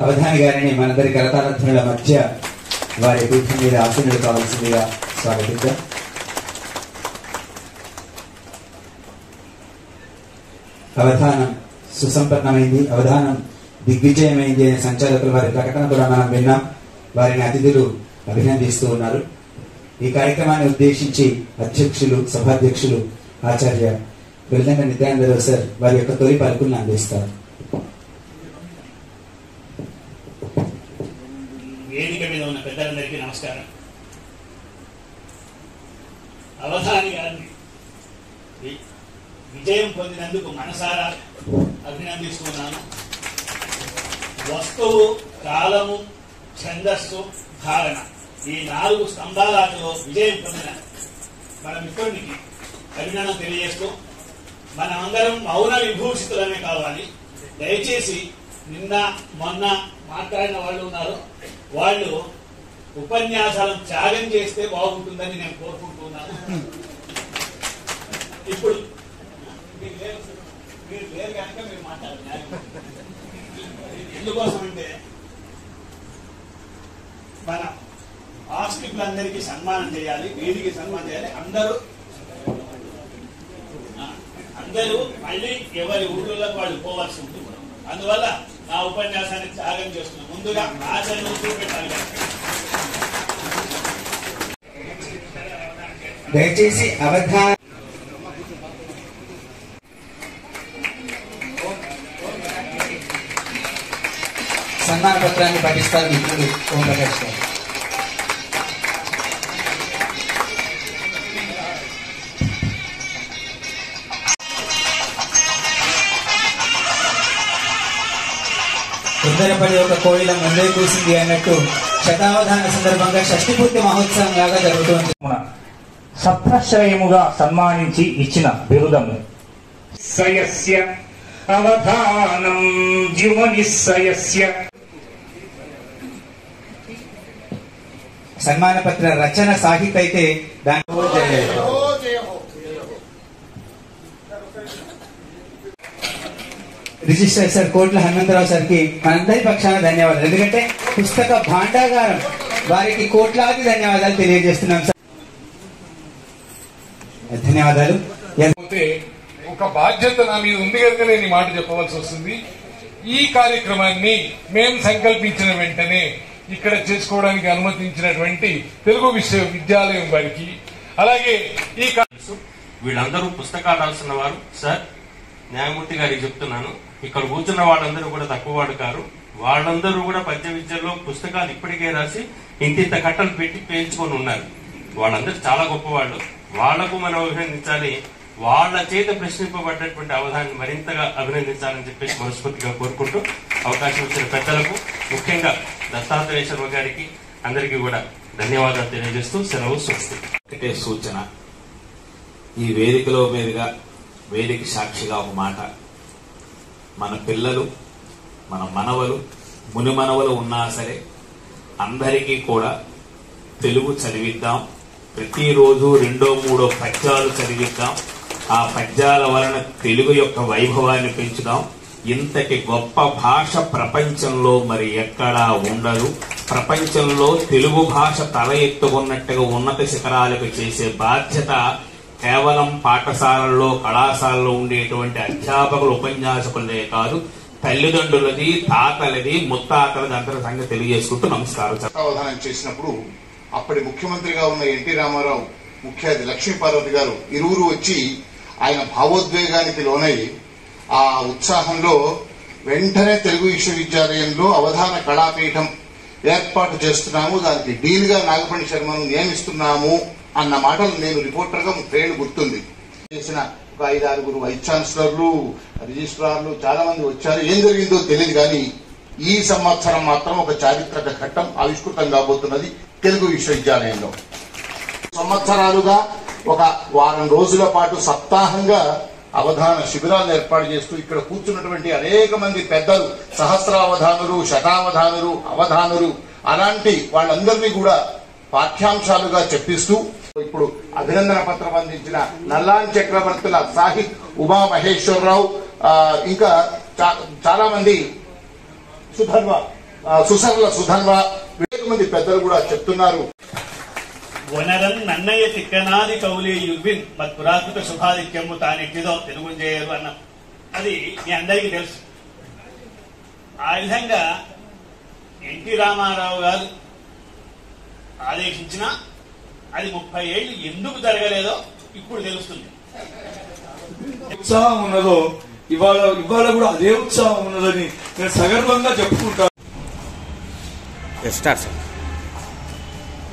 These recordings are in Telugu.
అవధాని గారిని మనందరి కరతాళధ్వనుల మధ్య వారి పీఠం మీద ఆసీనులు కావాల్సిందిగా స్వాగతిద్దాం. అవధానం సుసంపన్నమైంది, అవధానం దిగ్విజయమైంది అనే సంచాలకులు వారి ప్రకటన కూడా మనం విన్నాం. వారిని అతిథులు అభినందిస్తూ ఉన్నారు. ఈ కార్యక్రమాన్ని ఉద్దేశించి అధ్యక్షులు, సభాధ్యక్షులు ఆచార్య వెల్లంగ నిత్యానందరావు సార్ వారి యొక్క తొలి పలుకులను అందిస్తారు. వేదిక మీద ఉన్న పెద్దలందరికీ నమస్కారం. అవధాని గారిని విజయం పొందినందుకు మనసారా అభినందిస్తున్నాను. వస్తువు, కాలము, ఛందస్సు, ధారణ ఈ 4 స్తంభాలలో విజయం పొందిన మన మిత్రుడికి అభినందన తెలియజేస్తూ, మనమందరం మౌన విభూషితులమే కావాలి. దయచేసి నిన్న మొన్న మాట్లాడిన వాళ్ళు ఉన్నారు, వాళ్ళు ఉపన్యాసాలను త్యాగం చేస్తే బాగుంటుందని నేను కోరుకుంటున్నాను. ఇప్పుడు మీరు లేరు కనుక మీరు మాట్లాడారు. ఎందుకోసం అంటే మన ఆస్తికులందరికీ సన్మానం చేయాలి, వీరికి సన్మానం చేయాలి. అందరూ మళ్ళీ ఎవరి ఊళ్ళలోకి వాళ్ళు పోవాల్సి ఉంటుంది. అందువల్ల నా ఉపన్యాసాన్ని త్యాగం చేస్తున్నాను. ముందుగా ఆచరణ చూపెట్టాలి. దయచేసి అవధాన సన్మాన పత్రాన్ని పఠిస్తారు మిత్రులు ఓం ప్రకాష్ గారు. తొందరపడి ఒక కోయిల ముందే కూసింది అన్నట్టు శతావధాన సందర్భంగా షష్ఠిపూర్తి మహోత్సవం లాగా జరుగుతుంది. సత్రశ్రయముగా సన్మానించి ఇచ్చిన బిరుదము సయస్య అవధానం ద్యుమనిస్సయస్య. సన్మాన పత్ర రచన సాహిత్య అయితే రిజిస్టర్ సార్ కోట్ల హనుమంతరావు సార్కి మనందరి పక్షాన ధన్యవాదాలు. ఎందుకంటే పుస్తక భాండాగారం వారికి కోట్లాది ధన్యవాదాలు తెలియజేస్తున్నాం సార్. ధన్యవాదాలు. ఒక బాధ్యత నా మీద ఉంది కనుక నేను ఈ మాట చెప్పవలసి వస్తుంది. ఈ కార్యక్రమాన్ని మేము సంకల్పించిన వెంటనే ఇక్కడ చేసుకోవడానికి అనుమతించినటువంటి తెలుగు విశ్వవిద్యాలయం వారికి, అలాగే ఈ వీళ్ళందరూ పుస్తకాలు రాసిన వారు. సార్, న్యాయమూర్తి గారికి చెప్తున్నాను, ఇక్కడ కూర్చున్న వాళ్ళందరూ కూడా తక్కువ వాడు కారు. వాళ్ళందరూ కూడా పద్య విద్యలో పుస్తకాలు ఇప్పటికే రాసి ఇంత కట్టలు పెట్టి పేర్చుకొని ఉన్నారు. వాళ్ళందరూ చాలా గొప్పవాళ్ళు. వాళ్లకు మనం అభినందించాలి. వాళ్ళ చేత ప్రశ్నింపబడ్డటువంటి అవధాన్ని మరింతగా అభినందించాలని చెప్పేసి మనస్ఫూర్తిగా కోరుకుంటూ, అవకాశం ఇచ్చిన పెద్దలకు, ముఖ్యంగా దత్తాత్రేయ శర్మ గారికి అందరికీ కూడా ధన్యవాదాలు తెలియజేస్తూ సెలవు. స్వస్తి. ఒకటే సూచన, ఈ వేదికలో మీదుగా వేదిక సాక్షిగా ఒక మాట, మన పిల్లలు, మన మనవలు, ముని మనవలు ఉన్నా సరే అందరికీ కూడా తెలుగు చదివిద్దాం. ప్రతిరోజు 2-3 పద్యాలు చదివిద్దాం. ఆ పద్యాల వలన తెలుగు యొక్క వైభవాన్ని పెంచుదాం. ఇంతటి గొప్ప భాష ప్రపంచంలో మరి ఎక్కడా ఉండదు. ప్రపంచంలో తెలుగు భాష తల ఎత్తుకున్నట్టుగా ఉన్నత శిఖరాలకు చేసే బాధ్యత కేవలం పాఠశాలల్లో, కళాశాలలో ఉండేటువంటి అధ్యాపకులు, ఉపన్యాసకులదే కాదు, తల్లిదండ్రులది, తాతలది, ముత్తాతలది అందరి సంగతి తెలియజేసుకుంటూ నమస్కారం. అవధానం చేసినప్పుడు అప్పటి ముఖ్యమంత్రిగా ఉన్న ఎన్టీ రామారావు, ముఖ్య అతిథి లక్ష్మీపార్వతి గారు ఇరువురు వచ్చి ఆయన భావోద్వేగానికి లోనై ఆ ఉత్సాహంలో వెంటనే తెలుగు విశ్వవిద్యాలయంలో అవధాన కళాపీఠం ఏర్పాటు చేస్తున్నాము, దానికి డీన్ గా నాగపండి శర్మను నియమిస్తున్నాము అన్న మాటలు నేను రిపోర్టర్ గా 30 ఏళ్లు గుర్తుంది. చేసిన ఒక 5-6 వైస్ ఛాన్సలర్లు, రిజిస్ట్రార్లు చాలా మంది వచ్చారు. ఏం జరిగిందో తెలియదు కానీ ఈ సంవత్సరం మాత్రం ఒక చారిత్రక ఘట్టం ఆవిష్కృతం కాబోతున్నది తెలుగు విశ్వవిద్యాలయంలో. సంవత్సరాలుగా ఒక వారం రోజుల పాటు సప్తాహంగా అవధాన శిబిరాలను ఏర్పాటు చేస్తూ ఇక్కడ కూర్చున్నటువంటి అనేక మంది పెద్దలు, సహస్రావధానులు, శతావధానులు, అవధానులు, అలాంటి వాళ్ళందరినీ కూడా పాఠ్యాంశాలుగా చెప్పిస్తూ ఇప్పుడు అభినందన పత్రం అందించిన నల్లాన్ చక్రవర్తుల సాహిత్ ఉమా మహేశ్వరరావు, ఇంకా చాలా మంది సుధర్వ సుసర్ల సుధన్వ అనేక మంది పెద్దలు కూడా చెప్తున్నారు. వనరన్ నన్నయ్య తిక్కనాది కౌలే యువిన్ మత్ పురాకృత శుభాధిక్యము తానెట్టిదో తెలుగుంజేయరు అన్న అది మీ అందరికీ తెలుసు. ఆ విధంగా ఎన్టీ రామారావు గారు ఆదేశించిన అది 30 ఏళ్ళు ఎందుకు జరగలేదో ఇప్పుడు తెలుస్తుంది. ఉత్సాహం ఉన్నదో ఇవాళ కూడా అదే ఉత్సాహం ఉన్నదని నేను సగర్వంగా చెప్పుకుంటాను.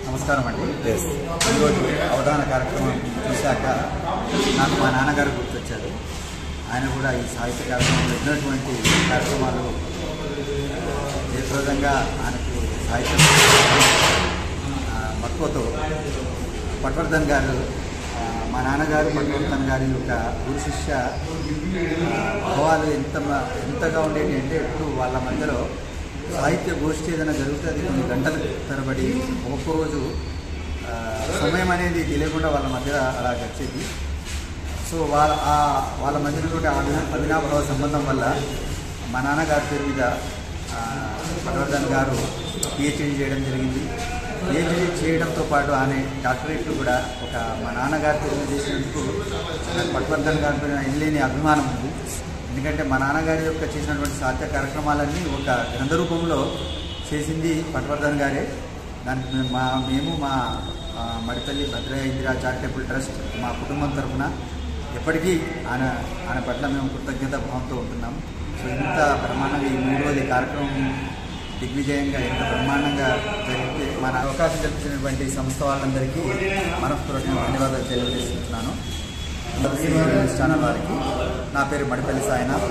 నమస్కారం అండి. ఈరోజు అవధాన కార్యక్రమం చూశాక నాకు మా నాన్నగారు గుర్తొచ్చారు. ఆయన కూడా ఈ సాహిత్య కార్యక్రమంలో ఎన్నటువంటి కార్యక్రమాలు జయప్రదంగా ఆయనకు సాహిత్య మక్కువతో పట్వర్ధన్ గారు మా నాన్నగారు పట్వర్ధన్ గారి యొక్క గురు శిష్య భావాలు ఎంతగా ఉండేవి అంటే ఎప్పుడు వాళ్ళ మధ్యలో సాహిత్య గోష్ఠి ఏదైనా జరుగుతుంది, అది కొన్ని గంటల తరబడి ఒక్కొక్కరోజు సమయం అనేది తెలియకుండా వాళ్ళ మధ్య అలా గడిచేది. సో వాళ్ళ మధ్యలో అవినాభావ సంబంధం వల్ల మా నాన్నగారి పేరు మీద పట్వర్ధన్ గారు పిహెచ్డీ చేయడం జరిగింది. పిహెచ్డీ చేయడంతో పాటు ఆయన డాక్టరేట్లు కూడా మా నాన్నగారి పేరు మీద చేసినందుకు పట్వర్ధన్ గారి పేరు ఎనలేని అభిమానం ఉంది. ఎందుకంటే మా నాన్నగారి యొక్క చేసినటువంటి సాహిత్య కార్యక్రమాలన్నీ ఒక గ్రంథ రూపంలో చేసింది పట్వర్ధన్ గారే. దానికి మేము మా మడిపల్లి భద్రయ్య ఇందిరా చారిటబుల్ ట్రస్ట్ మా కుటుంబం తరఫున ఎప్పటికీ ఆయన పట్ల మేము కృతజ్ఞత భావంతో ఉంటున్నాము. సో ఇంత బ్రహ్మాండంగా ఈ 3 రోజుల కార్యక్రమం దిగ్విజయంగా ఎంత బ్రహ్మాండంగా జరిగితే మన అవకాశం కల్పించినటువంటి సంస్థ వాళ్ళందరికీ మనస్ఫూర్తిగా ధన్యవాదాలు తెలియజేస్తున్నాను. ఛానల్ వారికి. నా పేరు మడిపల్లి సాయినాథ్.